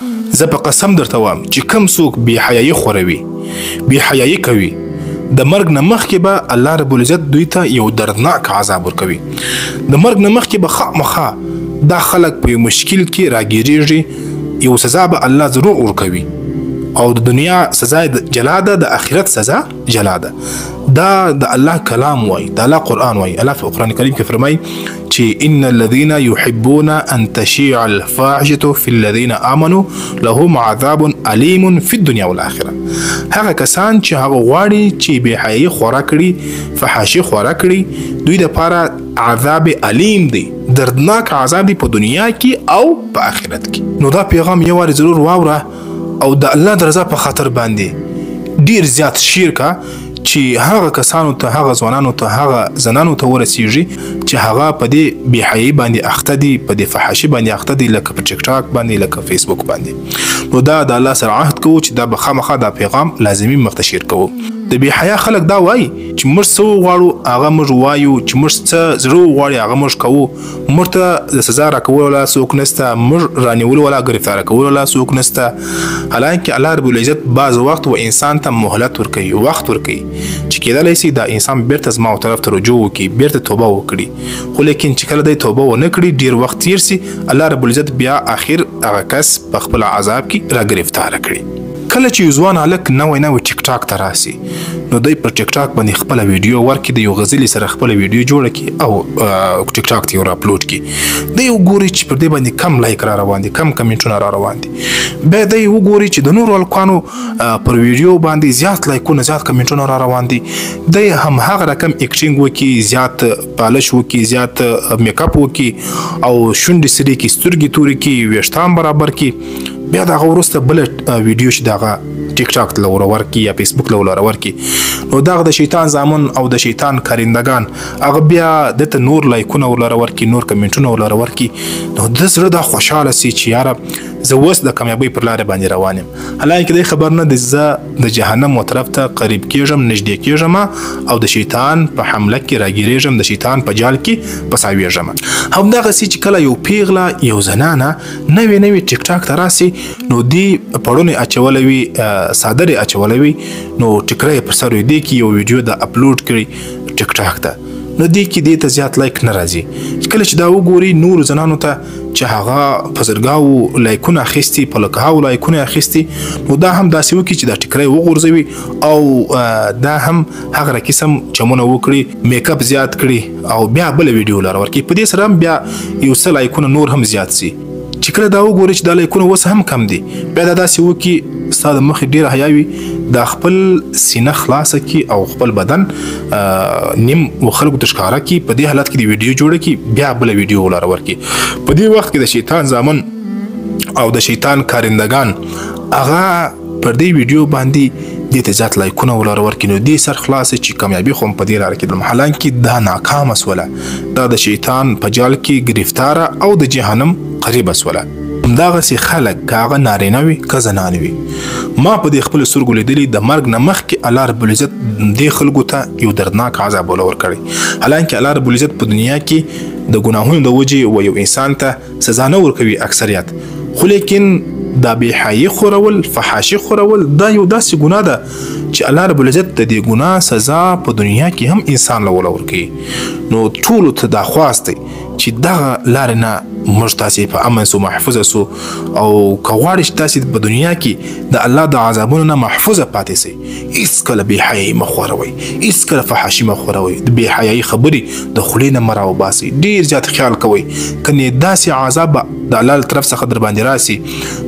زه په قسم درته وایم چې کوم څوک بې حیایي خوروي بې حیایي کوي د مرګ نه مخکې به الله رب العزت دوی ته یو دردناک عذاب ورکوي. د مرګ نه مخکې به خامخا دا خلک په یو مشکل کې راګیرېږي، یو سزا به الله ضرور ورکوي او د دنیا سزا جلا ده، د آخرت سزا جلا ده. دا د الله کلام وای، د الله قرآن وای. الله په قرآن کریم کې فرمایي چې ان الذين يحبون ان تشيع الفاحشه في الذين امنوا لهم عذاب اليم في الدنيا والاخره. هغه کسان چې هغه غواړي چې بې حیایي خورا کړي، فحاشي خورا کړي، دوی دپاره عذاب علیم دی، دردناک عذاب دی په دنیا کې او په آخرت کې. نو دا پیغام یو وارې ضرور واوره او د الله د رضا په خاطر باندې ډیر زیات شیر کا چې هغه کسانو ته، هغه ځوانانو ته، هغه زنانو ته ورسیږي چې هغه په دې بې حیایي باندې اخته دي، په دې فحاشي باندې اخته دي، لکه په ټیک ټاک باندې، لکه فیسبوک باندې. نو دا د الله سره عهد کوو چې دا به خامخا دا پیغام لازمي مختشیر کوو. د بې حیا خلک دا وایي چې موږ څه وغواړو هغه موږ وایو، چې موږ څه زړه وغواړي هغه موږ کوو، موږ ته د سزا راکولو والا څوک نشته، موږ رانیولو والا ګرفتاره کولو والا څوک نشته. حالانکه الله رب العزت بعض وخت و انسان ته مهلت ورکوي، وخت ورکوي چې کېدلی شي دا انسان بیرته زما طرف ته رجوع وکړي، بیرته توبه وکړي. خو لیکن چې کله دی توبه ونه کړي، ډېر وخت تیر سي، الله رب العزت بیا آخر هغه کس په خپل عذاب کې را ګرفتاره کړي. کله چې یو ځوان هلک نوی ټیک ټاک ته راسي، نو دی پر ټیک ټاک باندې خپله ویډیو ورکړي، د یو غزلې سره خپله ویډیو جوړه کړي او ټیک ټاک ته یې ور اپلوډ کړي. دی وګوري چې پر دې باندې کم لایک را روان دي، کم کمنټونه را روان دي. بیا دی وګوري چې د نورو هلکانو پر ویډیو باندې زیات لایکونه، زیات کمنټونه را روان دي. دی هم هغه رقم اکټینګ وکړي، زیات پالش وکړي، زیات میک اپ وکړي او شونډې سرې کړي، سترګې تورې کړي، ویښتان برابر کړي. بیا د هغه وروسته بله ویډیو چې د هغه ټیک ټاک ته ور کړي یا فیسبوک له ور کړي، نو دغه د شیطان زامن او د شیطان کارندګان هغه بیا دته نور لایکونه ور کړي، نور کمنټونه ور کړي. نو د زړه دا خوشحاله سي چې یاره زه اوس د کامیابۍ پر لارې باندې روان یم. حالانکه دی خبر نه دی زه د جهنم و طرف ته قریب کېږم، نږدې کېږم او د شیطان په حمله کې راګیرېږم، د شیطان په جال کې پساویږم. همدغسې چې کله یو پیغله، یو زنانه نوې ټیک ټاک ته راسي، نو دی پړونې اچولی وي، څادرې اچولی وي، نو ټیکری یې پر سر وي، دې کې یو ویډیو د اپلوډ کړي ټیک ټاک ته، نو دې کې دې ته زیات لایک نه راځي. کله چې دا وګوري نورو زنانو ته چې هغه په زرګاو لایکونه اخیستي، په لکهاو لایکونه اخیستي، نو دا هم داسې وکړي چې دا ټیکری وغورځوي او دا هم هغه قسم چمونه وکړي، میک اپ زیات کړي او بیا بله ویډیو لاره ورکړي. په دې سره هم بیا یو څه لایکونه نور هم زیات سي. چې کله دا وګوري چې دا لایکونه اوس هم کم دي، بیا دا داسې وکړي ستا د مخې ډېره حیا وي، دا خپل سینه خلاصه کړي او خپل بدن نیم و خلکو ته ښکاره کړي، په دې حالت کې د ویډیو جوړه کړي، بیا بله ویډیو ولاره ورکړي. په دې وخت کې د شیطان زامن او د شیطان کارندګان هغه پر دې ویډیو باندې دې ته زیات لایکونه ولاره ورکړي، نو دې سر خلاصه چې کامیابي خو هم په دې لاره کې دلم. حالانکه دا ناکامه سوله، دا د شیطان په جال کې گرفتاره او د جهنم قریبه سوله. همدغسې خلک که هغه نارینه وي که زنانه وي، ما په دې خپلو سترګو لیدلي د مرګ نه مخکې الله رب العزت دې خلکو ته یو دردناک عذاب ولور کړی. حالانکه الله رب العزت په دنیا کې د ګناهونو د وجې و یو انسان ته سزا نه ورکوي اکثریت، خو لیکن دا بې حیایي خورول، فحاشي خورول، دا یو داسې ګناه ده چې الله رب العزت د دې ګناه سزا په دنیا کې هم انسان له ولور کوي. نو ټولو ته دا خواست دی چې دغه لارې نه موږ تاسې په امن سو، محفوظه سو، او که غواړئ چې تاسې په دنیا کې د الله د عذابونو نه محفوظه پاتې سئ، هېڅکله بې حیایي مه خوروئ، هېڅکله فحاشي مه خوروئ، د بې حیایي خبرې د خولې نه مه راوباسئ. ډېر زیات خیال کوئ، کنې داسې عذاب به د الله له طرف څخه در باندې راسي،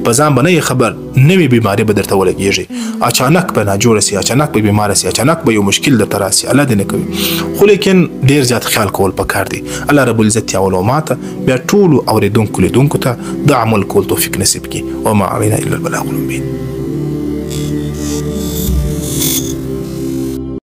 په ځان به نه یې خبر، نوې بیماري به درته ولګېږي، اچانک به ناجوړه سي، اچانک به بیماره سي، اچانک به یو مشکل درته راسي، الله دې نه کوي. خو لیکن ډېر زیات خیال کول پکار دی. الله رب العزت یاول او ماته بیا ټولو اورېدونکو لیدونکو ته د عمل کول توفیق نصیب کړي. وما علینا الا البلاغ المبین.